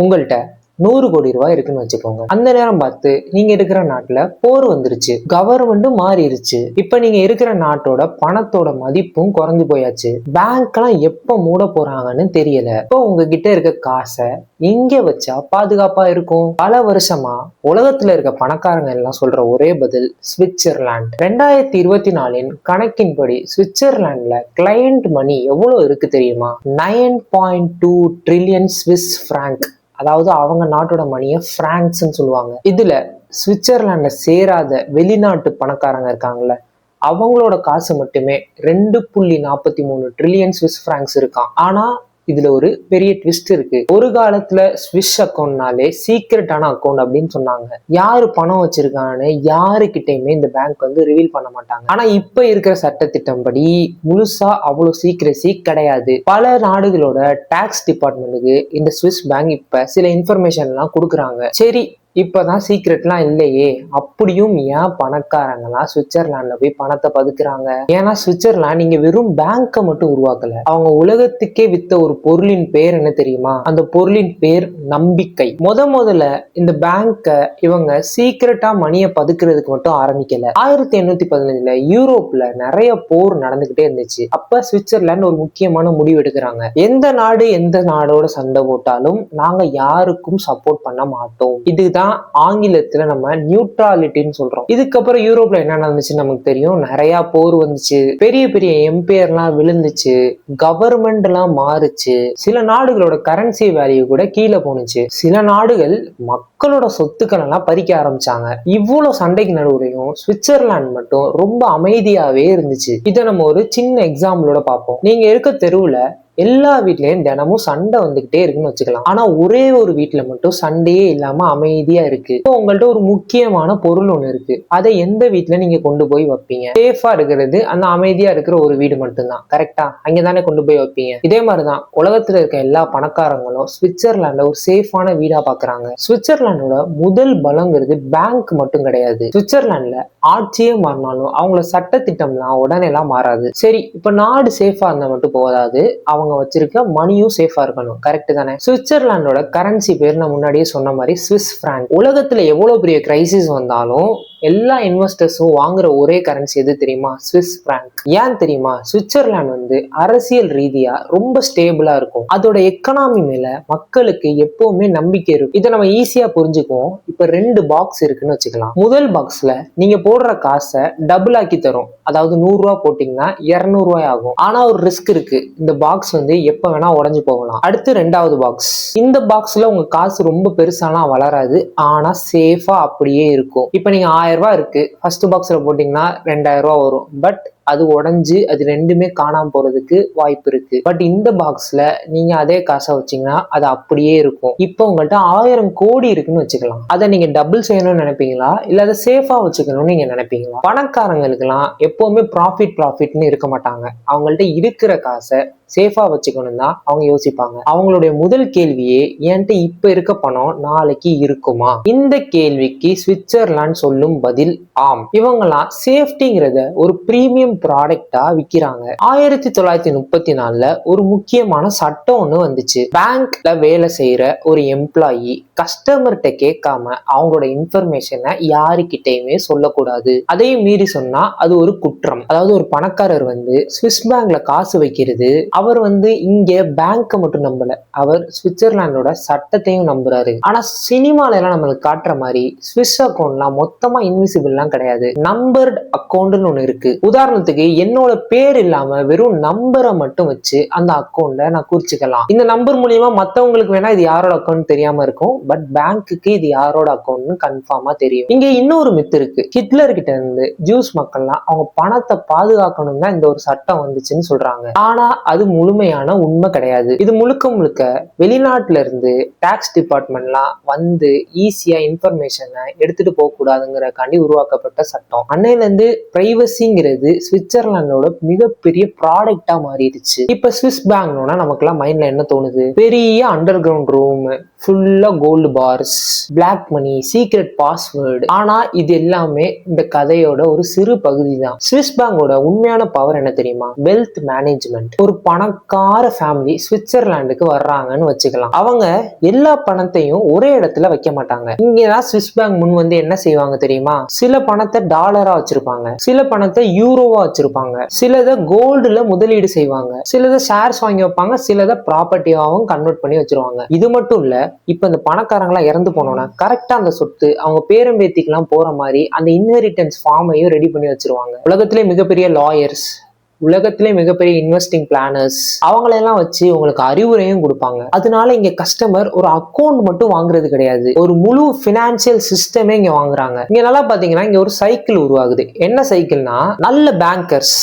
உங்கள்கிட்ட 100 கோடி ரூபாய் இருக்குன்னு வச்சுக்கோங்க. அந்த நேரம் பார்த்து நீங்க இருக்கிற நாட்டுல போர் வந்துருச்சு, கவர்மெண்ட்டும் மாறிடுச்சு. இப்ப நீங்க இருக்கிற நாட்டோட பணத்தோட மதிப்பும் குறைஞ்சு போயாச்சு. பேங்க் எல்லாம் எப்ப மூட போறாங்கன்னு தெரியல. இப்போ உங்ககிட்ட இருக்க காசை எங்க வச்சா பாதுகாப்பா இருக்கும்? பல வருஷமா உலகத்துல இருக்க பணக்காரங்க எல்லாம் சொல்ற ஒரே பதில் சுவிட்சர்லாந்து. 2024 கணக்கின்படி சுவிட்சர்லாந்துல கிளையண்ட் மணி எவ்வளவு இருக்கு தெரியுமா? 9.2 ட்ரில்லியன் ஸ்விஸ் பிராங்க். அதாவது அவங்க நாட்டோட மணியை பிராங்க்ஸ்ன்னு சொல்லுவாங்க. இதுல சுவிட்சர்லாண்ட சேராத வெளிநாட்டு பணக்காரங்க இருக்காங்கல்ல, அவங்களோட காசு மட்டுமே 2.43 ட்ரில்லியன் ஸ்விஸ் பிராங்க்ஸ் இருக்கான். ஆனா இதுல ஒரு பெரிய ட்விஸ்ட் இருக்கு. ஒரு காலத்துல ஸ்விஸ் அக்கௌண்ட்னாலே சீக்ரெட்டான அக்கௌண்ட் அப்படின்னு சொன்னாங்க. யாரு பணம் வச்சிருக்கான்னு யாருக்கிட்டையுமே இந்த பேங்க் ரிவீல் பண்ண மாட்டாங்க. ஆனா இப்ப இருக்கிற சட்டத்திட்டம் படி முழுசா அவ்வளவு சீக்ரெசி கிடையாது. பல நாடுகளோட டாக்ஸ் டிபார்ட்மெண்ட்டுக்கு இந்த ஸ்விஸ் பேங்க் இப்ப சில இன்ஃபர்மேஷன் எல்லாம் கொடுக்குறாங்க. சரி, இப்பதான் சீக்ரெட்லாம் இல்லையே, அப்படியும் ஏன் பணக்காரங்களாம் சுவிட்சர்லாந்துல போய் பணத்தை பதுக்குறாங்க? ஏன்னா சுவிட்சர்லாந்து இங்க வெறும் பேங்கை மட்டும் உருவாக்கல, அவங்க உலகத்துக்கே வித்த ஒரு பொருளின் பேர் என்ன தெரியுமா? அந்த பொருளின் பேர் நம்பிக்கை. முதல்ல இந்த பேங்கை இவங்க சீக்ரெட்டா மணியை பதுக்குறதுக்கு மட்டும் ஆரம்பிக்கல. 1815 யூரோப்ல நிறைய போர் நடந்துகிட்டே இருந்துச்சு. அப்ப சுவிட்சர்லாந்து ஒரு முக்கியமான முடிவு எடுக்கிறாங்க. எந்த நாடு எந்த நாடோட சண்டை போட்டாலும் நாங்க யாருக்கும் சப்போர்ட் பண்ண மாட்டோம். இதுதான் ஆங்கிலத்துல நம்ம நியூட்ராலிட்டின்னு சொல்றோம். இதுக்கப்புறம் யூரோப்ல என்ன நடந்துச்சுன்னு நமக்கு தெரியும். நிறைய போர் வந்துச்சு, பெரிய பெரிய எம்பையர் எல்லாம் விழுந்துச்சு, கவர்மெண்ட் எல்லாம் மாறுச்சு, சில நாடுகளோட கரன்சி வேல்யூ கூட கீழே போனுச்சு, சில நாடுகள் மக்களோட சொத்துக்கள் எல்லாம் பறிக்க ஆரம்பிச்சாங்க. இவ்வளவு சண்டைக்கு நடுவுலையும் சுவிட்சர்லாந்து மட்டும் ரொம்ப அமைதியாவே இருந்துச்சு. இதை நம்ம ஒரு சின்ன எக்ஸாம்பிளோட பார்ப்போம். நீங்க இருக்க தெருவுல எல்லா வீட்லயும் தினமும் சண்டை வந்துகிட்டே இருக்குன்னு வச்சுக்கலாம். ஆனா ஒரே ஒரு வீட்டுல மட்டும் சண்டையே இல்லாம அமைதியா இருக்கு. இப்போ உங்கள்ட்ட ஒரு முக்கியமான பொருள் ஒண்ணு இருக்கு, அதை எந்த வீட்டுல நீங்க கொண்டு போய் வைப்பீங்க? சேஃபா இருக்கிறது அந்த அமைதியா இருக்கிற ஒரு வீடு மட்டும்தான், கரெக்டா? அங்கதானே கொண்டு போய் வைப்பீங்க. இதே மாதிரிதான் உலகத்துல இருக்க எல்லா பணக்காரங்களும் சுவிட்சர்லாண்ட ஒரு சேஃபான வீடா பாக்குறாங்க. சுவிட்சர்லாண்டோட முதல் பலங்கிறது பேங்க் மட்டும் கிடையாது. சுவிட்சர்லாந்துல ஆட்சியே மாறினாலும் அவங்களோட சட்டத்திட்டம்லாம் உடனே எல்லாம் மாறாது. சரி, இப்ப நாடு சேஃபா இருந்தா மட்டும் போதாது, அவங்க வச்சிருக்க மணியும் சேஃபா இருக்கணும், கரெக்ட் தானே? சுவிட்சர்லாண்டோட கரன்சி பேர் நான் முன்னாடியே சொன்ன மாதிரி ஸ்விஸ் பிராங்க். உலகத்துல எவ்வளவு பெரிய கிரைசிஸ் வந்தாலும் எல்லா இன்வெஸ்டர்ஸும் வாங்குற ஒரே கரன்சி எது தெரியுமா? Swiss franc. ஏன் தெரியுமா? சுவிட்சர்லாந்து அரசியல் ரீதியா ரொம்ப ஸ்டேபிளா இருக்கும். அதோட எக்கனாமி மேல மக்களுக்கு எப்பவுமே நம்பிக்கை இருக்கும். இதை நம்ம ஈஸியா புரிஞ்சுக்குவோம். இப்ப 2 பாக்ஸ் இருக்குன்னு வச்சுக்கலாம். முதல் பாக்ஸ்ல நீங்க போடுற காசை டபுள் ஆக்கி தரும். அதாவது 100 ரூபாய் போட்டீங்கன்னா 200 ரூபாய் ஆகும். ஆனா ஒரு ரிஸ்க் இருக்கு, இந்த பாக்ஸ் எப்ப வேணா உடஞ்சு போகலாம். அடுத்து 2வது பாக்ஸ். இந்த பாக்ஸ்ல உங்க காசு ரொம்ப பெருசாலாம் வளராது, ஆனா சேஃபா அப்படியே இருக்கும். இப்ப நீங்க 1000 ரூபாய் இருக்கு, ஃபர்ஸ்ட் பாக்ஸ்ல போட்டீங்கன்னா 2000 ரூபாய் வரும். பட் அது உடஞ்சு அது ரெண்டுமே காணாம போறதுக்கு வாய்ப்பு இருக்கு. பட் இந்த பாக்ஸ்ல நீங்க அதே காசை வச்சீங்கன்னா அது அப்படியே இருக்கும். இப்போ உங்கள்ட்ட 1000 கோடி இருக்குன்னு வச்சுக்கலாம். அதை நீங்க டபுள் செய்யணும்னு நினைப்பீங்களா, இல்ல அதை சேஃபா வச்சுக்கணும்னு நீங்க நினைப்பீங்களா? பணக்காரங்களுக்கு எல்லாம் எப்பவுமே ப்ராஃபிட்னு இருக்க மாட்டாங்க. அவங்கள்ட்ட இருக்கிற காசை சேஃபா வச்சுக்கணும் தான் அவங்க யோசிப்பாங்க. அவங்களுடைய முதல் கேள்வியே என்கிட்ட இப்ப இருக்க பணம் நாளைக்கு இருக்குமா? இந்த கேள்விக்கு சுவிட்சர்லாந்து சொல்லும் பதில் ஆம். இவங்கெல்லாம் சேஃப்டிங்கிறத ஒரு பிரீமியம் ப்ராடக்டா விக்கிறாங்க. 1934 ஒரு முக்கியமான சட்டம் ஒண்ணு வந்துச்சு. பேங்க்ல வேலை செய்யற ஒரு எம்ப்ளாயி கஸ்டமர்கிட்ட கேட்காம அவங்களோட இன்ஃபர்மேஷனை யாருக்கிட்டையுமே சொல்லக்கூடாது. அதையும் மீறி சொன்னா அது ஒரு குற்றம். அதாவது ஒரு பணக்காரர் ஸ்விஸ் பேங்க்ல காசு வைக்கிறது, அவர் இங்க பேங்க மட்டும் நம்பல, அவர் சுவிட்சர்லாண்டோட சட்டத்தையும் நம்புறாரு. ஆனா சினிமால எல்லாம் நம்மளுக்கு காட்டுற மாதிரி ஸ்விஸ் அக்கௌண்ட்லாம் மொத்தமா இன்விசிபிள்லாம் கிடையாது. நம்பர்ட் அக்கௌண்ட்னு ஒண்ணு இருக்கு. உதாரணத்துக்கு என்னோட பேர் இல்லாம வெறும் நம்பரை மட்டும் வச்சு அந்த அக்கௌண்ட நான் குறிச்சுக்கலாம். இந்த நம்பர் மூலியமா மத்தவங்களுக்கு வேணா இது யாரோட அக்கௌண்ட் தெரியாம இருக்கும், பட் பேங்க்குக்கு இது யாரோட அக்கௌண்ட்னு கன்ஃபார்மா தெரியும். இங்க இன்னொரு மித்து இருக்கு. ஹிட்லர் கிட்ட இருந்து ஜூஸ் மக்கள்லாம் அவங்க பணத்தை பாதுகாக்கணும் தான் இந்த ஒரு சட்டம் வந்துச்சுன்னு சொல்றாங்க. ஆனா அது முழுமையான உண்மை கிடையாது. இது முழுக்க முழுக்க வெளிநாட்டுல இருந்து டாக்ஸ் டிபார்ட்மெண்ட்லாம் ஈஸியா இன்ஃபர்மேஷனை எடுத்துட்டு போக கூடாதுங்கிறக்காண்டி உருவாக்கப்பட்ட சட்டம். அன்னையில இருந்து பிரைவசிங்கிறது சுவிட்சர்லாண்டோட மிகப்பெரிய ப்ராடக்டா மாறிடுச்சு. இப்ப ஸ்விஸ் பேங்க்னா நமக்கு எல்லாம் மைண்ட்ல என்ன தோணுது? பெரிய அண்டர் கிரவுண்ட் ரூம், ஃபுல்லா gold bars, black money, secret password. ஆனா இது எல்லாமே இந்த கதையோட ஒரு சிறு பகுதி தான். ஸ்விஸ் பேங்கோட உண்மையான பவர் என்ன தெரியுமா? Wealth management. ஒரு பணக்கார ஃபேமிலி சுவிட்சர்லாந்துக்கு வர்றாங்கன்னு வச்சுக்கலாம். அவங்க எல்லா பணத்தையும் ஒரே இடத்துல வைக்க மாட்டாங்க. இங்கதான் ஸ்விஸ் பேங்க் முன் வந்து என்ன செய்வாங்க தெரியுமா? சில பணத்தை டாலரா வச்சிருப்பாங்க, சில பணத்தை யூரோவா வச்சிருப்பாங்க, சிலதை கோல்டுல முதலீடு செய்வாங்க, சிலதை ஷேர்ஸ் வாங்கி வைப்பாங்க, சிலதை ப்ராப்பர்ட்டியாவும் கன்வெர்ட் பண்ணி வச்சிருவாங்க. இது மட்டும் இல்ல, இப்ப இந்த பணக்காரங்களா இறந்து போனோம்னா கரெக்டா அந்த சொத்து அவங்க பேரம்பேத்திக்கெல்லாம் போற மாதிரி அந்த இன்ஹெரிட்டன்ஸ் ஃபார்மையும் ரெடி பண்ணி வச்சிருவாங்க. உலகத்திலே மிகப்பெரிய லாயர்ஸ், உலகத்திலே மிகப்பெரிய இன்வெஸ்டிங் பிளானர்ஸ், அவங்களெல்லாம் வச்சு உங்களுக்கு அறிவுரையும் கொடுப்பாங்க. அதனால இங்க கஸ்டமர் ஒரு அக்கௌண்ட் மட்டும் வாங்குறது கிடையாது, ஒரு முழு பினான்சியல் சிஸ்டமே இங்க வாங்குறாங்க. இங்க நல்லா பாத்தீங்கன்னா இங்க ஒரு சைக்கிள் உருவாகுது. என்ன சைக்கிள்னா, நல்ல பேங்கர்ஸ்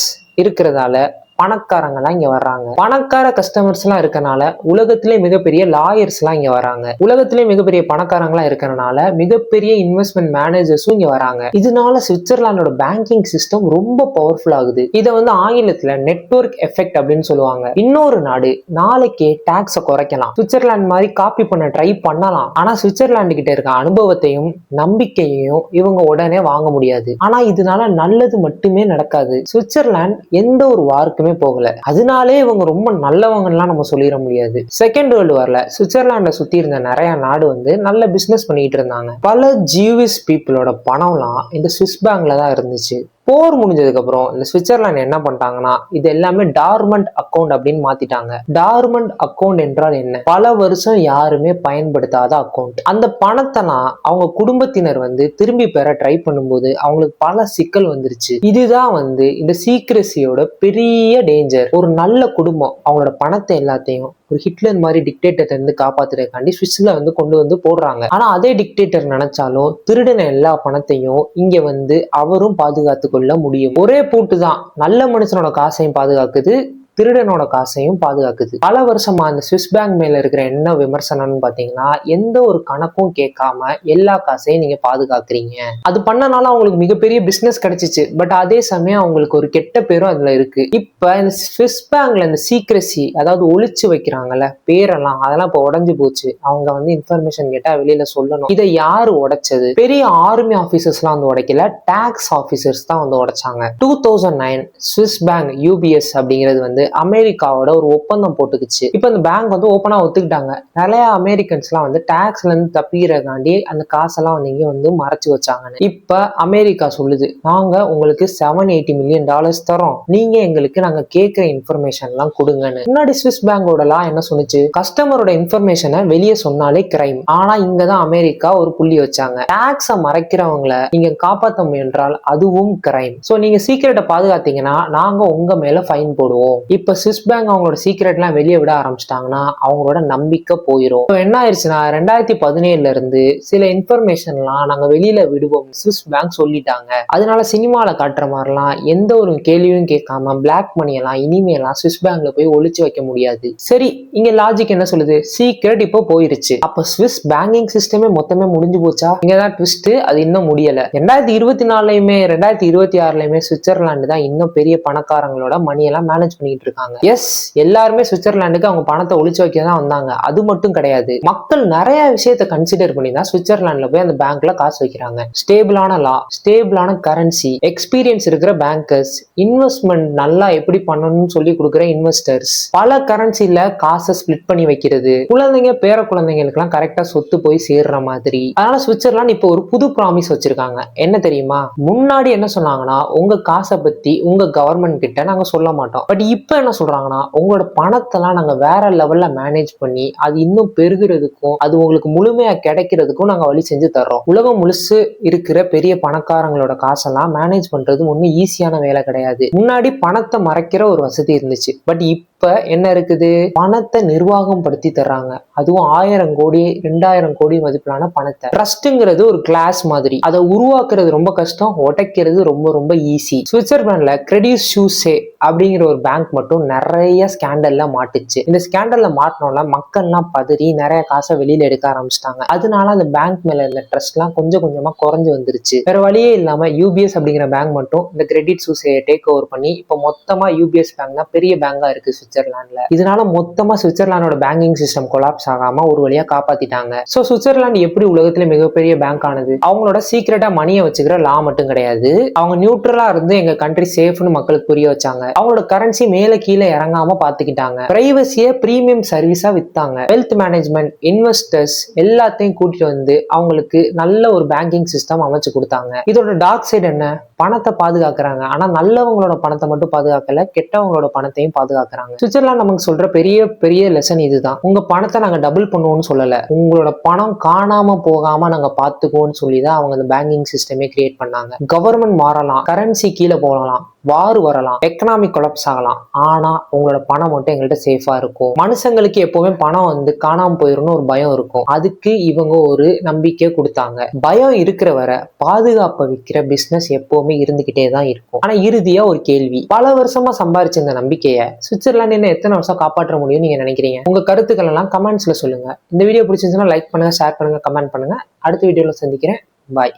இருக்கிறதால பணக்காரங்கலாம் இங்க வர்றாங்க. பணக்கார கஸ்டமர்ஸ் எல்லாம் இருக்கனால உலகத்திலே மிகப்பெரிய லாயர்ஸ் எல்லாம் இங்க வராங்க. உலகத்திலே மிகப்பெரிய பணக்காரங்களா இருக்கறனால மிகப்பெரிய இன்வெஸ்ட்மெண்ட் மேனேஜர்ஸும் இங்க வராங்க. இதனால சுவிட்சர்லாந்தோட பேங்கிங் சிஸ்டம் ரொம்ப பவர்ஃபுல் ஆகுது. இதை வந்து ஆங்கிலத்துல நெட்வொர்க் எஃபெக்ட் அப்படின்னு சொல்லுவாங்க. இன்னொரு நாடு நாளைக்கே டாக்ஸை குறைக்கலாம், சுவிட்சர்லாந்து மாதிரி காப்பி பண்ண ட்ரை பண்ணலாம். ஆனா சுவிட்சர்லாந்து கிட்ட இருக்க அனுபவத்தையும் நம்பிக்கையையும் இவங்க உடனே வாங்க முடியாது. ஆனா இதனால நல்லது மட்டுமே நடக்காது. சுவிட்சர்லாந்து எந்த ஒரு வார்க்குமே போகல, அதனாலே இவங்க ரொம்ப நல்லவங்கலாம் நம்ம சொல்லிட முடியாது. செகண்ட் வேர்ல்டு வார்ல சுவிட்சர்லாண்டை சுத்தி இருந்த நிறைய நாடு வந்து நல்ல பிசினஸ் பண்ணிட்டு இருந்தாங்க. பல ஜீவிஸ் பீப்புளோட பணம்லாம் இந்த சுவிஸ் பேங்க்ல தான் இருந்துச்சு. போர் முடிஞ்சதுக்கு அப்புறம் இந்த சுவிட்சர்லாந்து என்ன பண்ணிட்டாங்கன்னா இது எல்லாமே டார்மண்ட் அக்கௌண்ட் அப்படின்னு மாத்திட்டாங்க. டார்மண்ட் அக்கௌண்ட் என்றால் என்ன? பல வருஷம் யாருமே பயன்படுத்தாத அக்கௌண்ட். அந்த பணத்தெல்லாம் அவங்க குடும்பத்தினர் வந்து திரும்பி பெற ட்ரை பண்ணும்போது அவங்களுக்கு பல சிக்கல் வந்துருச்சு. இதுதான் வந்து இந்த சீக்ரெசியோட பெரிய டேஞ்சர். ஒரு நல்ல குடும்பம் அவங்களோட பணத்தை எல்லாத்தையும் ஒரு ஹிட்லர் மாதிரி டிக்டேட்டர் இருந்து காப்பாத்துறதுக்காண்டி சுவிஸ்ல வந்து கொண்டு வந்து போடுறாங்க. ஆனா அதே டிக்டேட்டர் நினைச்சாலும் திருடின எல்லா பணத்தையும் இங்க வந்து அவரும் பாதுகாத்து கொள்ள முடியும். ஒரே பூட்டு தான் நல்ல மனுஷனோட காசையும் பாதுகாக்குது, திருடனோட காசையும் பாதுகாக்குது. பல வருஷமா அந்த சுவிஸ் பேங்க் மேல இருக்கிற என்ன விமர்சனம்னு பாத்தீங்கன்னா, எந்த ஒரு கணக்கும் கேட்காம எல்லா காசையும் நீங்க பாதுகாக்கிறீங்க. அது பண்ணனால அவங்களுக்கு மிகப்பெரிய பிசினஸ் கிடைச்சிச்சு. பட் அதே சமயம் அவங்களுக்கு ஒரு கெட்ட பேரும் அதுல இருக்கு. இப்ப இந்த சுவிஸ் பேங்க்ல இந்த சீக்ரெசி, அதாவது ஒளிச்சு வைக்கிறாங்கல்ல பேரெல்லாம், அதெல்லாம் இப்ப உடஞ்சு போச்சு. அவங்க வந்து இன்ஃபர்மேஷன் கேட்டா வெளியில சொல்லணும். இதை யாரு உடைச்சது? பெரிய ஆர்மி ஆபீசர்ஸ் எல்லாம் வந்து உடைக்கல, டாக்ஸ் ஆபீசர்ஸ் தான் வந்து உடைச்சாங்க. 2009 சுவிஸ் பேங்க் UBS அப்படிங்கிறது வந்து அமெரிக்காவோட ஒரு ஒப்பந்தம் போட்டுக்குச்சு. இப்ப இந்த பேங்க் வந்து ஓப்பனா ஒத்துக்கிட்டாங்க. நிறைய அமெரிக்கன்ஸ் எல்லாம் வந்து டாக்ஸ்ல இருந்து தப்பிக்கிறக்காண்டி அந்த காசெல்லாம் வந்து இங்க வந்து மறைச்சு வச்சாங்க. இப்ப அமெரிக்கா சொல்லுது, நாங்க உங்களுக்கு $780 மில்லியன் தரோம், நீங்க எங்களுக்கு நாங்க கேட்கிற இன்ஃபர்மேஷன் எல்லாம் கொடுங்கன்னு. முன்னாடி சுவிஸ் பேங்கோட லா என்ன சொன்னுச்சு? கஸ்டமரோட இன்ஃபர்மேஷனை வெளியே சொன்னாலே கிரைம். ஆனா இங்கதான் அமெரிக்கா ஒரு புள்ளி வச்சாங்க. டாக்ஸை மறைக்கிறவங்களை நீங்க காப்பாற்ற முயன்றால் அதுவும் கிரைம். சோ நீங்க சீக்கிரட்டை பாதுகாத்தீங்கன்னா நாங்க உங்க மேல ஃபைன் போடுவோம். இப்ப சுவிஸ் பேங்க் அவங்களோட சீக்ரெட் எல்லாம் வெளியே விட ஆரம்பிச்சிட்டாங்கன்னா அவங்களோட நம்பிக்கை போயிடும். என்ன ஆயிடுச்சுன்னா 2017 இருந்து சில இன்ஃபர்மேஷன் எல்லாம் நாங்க வெளியில விடுவோம் சுவிஸ் பேங்க் சொல்லிட்டாங்க. அதனால சினிமால காட்டுற மாதிரிலாம் எந்த ஒரு கேள்வியும் கேட்காம பிளாக் மணி எல்லாம் இனிமேலாம் சுவிஸ் பேங்க்ல போய் ஒளிச்சு வைக்க முடியாது. சரி, இங்க லாஜிக் என்ன சொல்லுது? சீக்ரெட் இப்போ போயிருச்சு, அப்ப சுவிஸ் பேங்கிங் சிஸ்டமே மொத்தமே முடிஞ்சு போச்சா? இங்கதான் ட்விஸ்ட், அது இன்னும் முடியல. 2024லயுமே 2026லயுமே சுவிட்சர்லாந்து தான் இன்னும் பெரிய பணக்காரங்களோட மணியெல்லாம் மேனேஜ் பண்ணிட்டு இருக்காங்க. எஸ், எல்லாருமே சுவிட்சர்லாந்துக்கு அவங்க பணத்தை ஒளிச்சு வைக்க தான் வந்தாங்க. அது மட்டும் கிடையாது, மக்கள் நிறைய விஷயத்தை கன்சிடர் பண்ணி தான் சுவிட்சர்லாந்துல போய் அந்த பேங்க்ல காசு வைக்கிறாங்க. ஸ்டேபிளான லா, ஸ்டேபிளான கரன்சி, எக்ஸ்பீரியன்ஸ் இருக்கிற பேங்கர்ஸ், இன்வெஸ்ட்மெண்ட் நல்லா எப்படி பண்ணணும்னு சொல்லி கொடுக்குற இன்வெஸ்டர்ஸ், பல கரன்சில காசை ஸ்பிளிட் பண்ணி வைக்கிறது, குழந்தைங்க பேர குழந்தைங்களுக்கு எல்லாம் கரெக்டா சொத்து போய் சேர்ற மாதிரி. அதனால சுவிட்சர்லாந்து இப்போ ஒரு புது ப்ராமிஸ் வச்சிருக்காங்க. என்ன தெரியுமா? முன்னாடி என்ன சொன்னாங்கன்னா, உங்க காசை பத்தி உங்க கவர்மெண்ட் கிட்ட நாங்க சொல்ல மாட்டோம். பட் இப்ப என்ன சொல்றாங்கன்னா, உங்களோட பணத்தெல்லாம் நாங்க வேற லெவல்ல மேனேஜ் பண்ணி அது இன்னும் பெருகிறதுக்கும் அது உங்களுக்கு முழுமையா கிடைக்கிறதுக்கும் நாங்க வழி செஞ்சு தர்றோம். உலகம் முழுசு இருக்கிற பெரிய பணக்காரங்களோட காசெல்லாம் மேனேஜ் பண்றது ஒன்னும் ஈஸியான வேலை கிடையாது. முன்னாடி பணத்தை மறைக்கிற ஒரு வசதி இருந்துச்சு. பட் இப்ப என்ன இருக்குது? பணத்தை நிர்வாகம் படுத்தி தர்றாங்க. அதுவும் 1000 கோடி 2000 கோடி மதிப்பிலான பணத்தை. ட்ரஸ்ட்ங்கிறது ஒரு கிளாஸ் மாதிரி, அதை உருவாக்குறது ரொம்ப கஷ்டம், உடைக்கிறது ரொம்ப ரொம்ப ஈஸி. சுவிட்சர்லாந்துல கிரெடிட் சூஸே அப்படிங்கிற ஒரு பேங்க் மட்டும் நிறைய ஸ்கேண்டல்ல மாட்டுச்சு. இந்த ஸ்கேண்டல்ல மாட்டினோம்னா மக்கள்லாம் பதறி நிறைய காசை வெளியில எடுக்க ஆரம்பிச்சிட்டாங்க. அதனால அந்த பேங்க் மேல இருந்த ட்ரஸ்ட் எல்லாம் கொஞ்சம் கொஞ்சமா குறைஞ்சு வந்துருச்சு. வேற வழியே இல்லாம UBS அப்படிங்கிற பேங்க் மட்டும் இந்த கிரெடிட் சூஸையை டேக் ஓவர் பண்ணி இப்ப மொத்தமா UBS பேங்க் தான் பெரிய பேங்கா இருக்கு சுவிட்சர்லாந்துல. இதனால மொத்தமா சுவிட்சர்லாந்தோட பேங்கிங் சிஸ்டம் கொலாப்ஸ் ஆகாம ஒரு வழியா காப்பாத்திட்டாங்க. சோ சுவிட்சர்லாந்து எப்படி உலகத்துல மிகப்பெரிய பேங்க் ஆனது? அவங்களோட சீக்கிரட்டா மணியை வச்சுக்கிற லா மட்டும் கிடையாது, அவங்க நியூட்ரலா இருந்து எங்க கண்ட்ரி சேஃப்னு மக்களுக்கு புரிய வச்சாங்க. அவங்களோட கரன்சி மேல கீழே இறங்காம பாத்துக்கிட்டாங்க. பிரைவசியை பிரீமியம் சர்வீஸா வித்தாங்க. வெல்த் மேனேஜ்மெண்ட், இன்வெஸ்டர்ஸ் எல்லாத்தையும் கூட்டிட்டு வந்து அவங்களுக்கு நல்ல ஒரு பேங்கிங் சிஸ்டம் அமைச்சு கொடுத்தாங்க. இதோட டார்க் சைடு என்ன? பணத்தை பாதுகாக்கிறாங்க, ஆனா நல்லவங்களோட பணத்தை மட்டும் பாதுகாக்கல, கெட்டவங்களோட பணத்தையும் பாதுகாக்கிறாங்க. சுவிட்சர்லாந்து நமக்கு சொல்ற பெரிய பெரிய லெசன் இதுதான். உங்க பணத்தை நாங்க டபுள் பண்ணுவோம்னு சொல்லல, உங்களோட பணம் காணாம போகாம நாங்க பாத்துக்குவோம்னு சொல்லிதான் அவங்க அந்த பேங்கிங் சிஸ்டமே கிரியேட் பண்ணாங்க. கவர்மெண்ட் மாறலாம், கரன்சி கீழே போகலாம், வார் வரலாம், எக்கனாமிக் கொலாப்ஸ் ஆகலாம், ஆனா உங்களோட பணம் மட்டும் எங்கள்கிட்ட சேஃபா இருக்கும். மனுஷங்களுக்கு எப்பவுமே பணம் வந்து காணாம போயிரும்னு ஒரு பயம் இருக்கும். அதுக்கு இவங்க ஒரு நம்பிக்கை கொடுத்தாங்க. பயம் இருக்கிற வரை பாதுகாப்பை விற்கிற பிசினஸ் எப்பவுமே இருந்துகிட்டே தான் இருக்கும். ஆனா இறுதியா ஒரு கேள்வி, பல வருஷமா சம்பாரிச்ச இந்த நம்பிக்கையை சுவிட்சர்லாந்து என்ன எத்தனை வருஷம் காப்பாற்ற முடியும் நீங்க நினைக்கிறீங்க? உங்க கருத்துக்கள் எல்லாம் கமெண்ட்ஸ்ல சொல்லுங்க. இந்த வீடியோ பிடிச்சிருந்துச்சுன்னா லைக் பண்ணுங்க, ஷேர் பண்ணுங்க, கமெண்ட் பண்ணுங்க. அடுத்த வீடியோல சந்திக்கிறேன். பாய்.